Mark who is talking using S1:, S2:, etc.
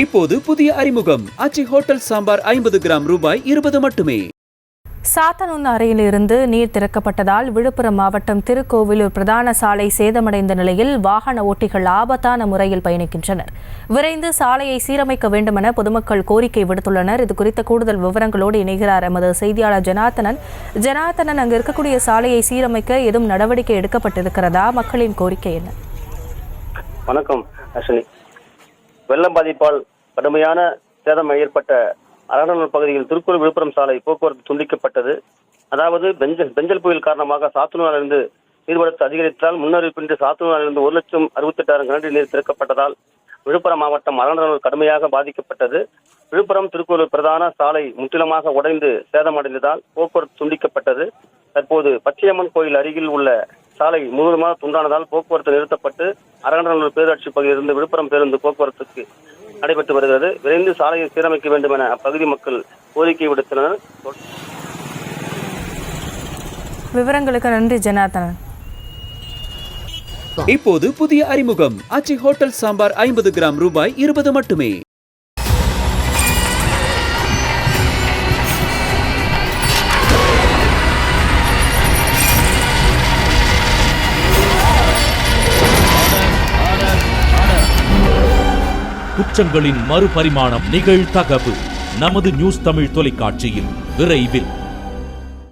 S1: இப்போது புதிய அறிமுகம் ஆச்சி ஹோட்டல் சாம்பார் 50 கிராம் ரூபாய் 20 மட்டுமே.
S2: சாத்தனூர் அறையிலிருந்து நீர் திறக்கப்பட்டதால் விழுப்புரம் மாவட்டம் திருக்கோவிலூர் பிரதான சாலை சேதமடைந்த நிலையில் வாகன ஓட்டிகள் ஆபத்தான முறையில் பயணிக்கின்றனர். விரைந்து சாலையை சீரமைக்க வேண்டும் என பொதுமக்கள் கோரிக்கை விடுத்துள்ளனர். இது குறித்த கூடுதல் விவரங்களோடு இணைகிறார் எமது செய்தியாளர் ஜனார்த்தனன். அங்கு இருக்கக்கூடிய சாலையை சீரமைக்க எதுவும் நடவடிக்கை எடுக்கப்பட்டிருக்கிறதா? மக்களின் கோரிக்கை என்ன?
S3: வணக்கம் அஸ்வினி. வெள்ளம் பாதிப்பால் கடுமையான சேதம் ஏற்பட்ட அரகநல்லூர் பகுதியில் திருக்கூர் விழுப்புரம் சாலை போக்குவரத்து துண்டிக்கப்பட்டது. அதாவது பெஞ்சல் புயல் காரணமாக சாத்தனூரிலிருந்து நீர்வரத்து அதிகரித்தால் முன்னறிவிப்பின்றி சாத்தனூரிலிருந்து 1,68,000 கனஅடி நீர் திறக்கப்பட்டதால் விழுப்புரம் மாவட்டம் அரகநல்லூர் கடுமையாக பாதிக்கப்பட்டது. விழுப்புரம் திருக்கூர் பிரதான சாலை முற்றிலுமாக உடைந்து சேதமடைந்ததால் போக்குவரத்து துண்டிக்கப்பட்டது. தற்போது பச்சையம்மன் கோயில் அருகில் உள்ள சாலை முழுவதுமாக துண்டானதால் போக்குவரத்து நிறுத்தப்பட்டு அரகநல்லூர் பேரூராட்சி பகுதியிலிருந்து விழுப்புரம் பேருந்து போக்குவரத்துக்கு நடைபெற்று வருகிறது. விரைந்து சாலையை சீரமைக்க வேண்டும் என அப்பகுதி மக்கள் கோரிக்கை விடுத்தனர்.
S2: விவரங்களுக்கு நன்றி ஜனார்த்தனன்.
S1: இப்போது புதிய அறிமுகம் ஆச்சி ஹோட்டல் சாம்பார் 50 கிராம் ரூபாய் 20 மட்டுமே.
S4: குற்றங்களின் மறுபரிமாணம் நிகழ்தகவு நமது நியூஸ் தமிழ் தொலைக்காட்சியில் விரைவில்.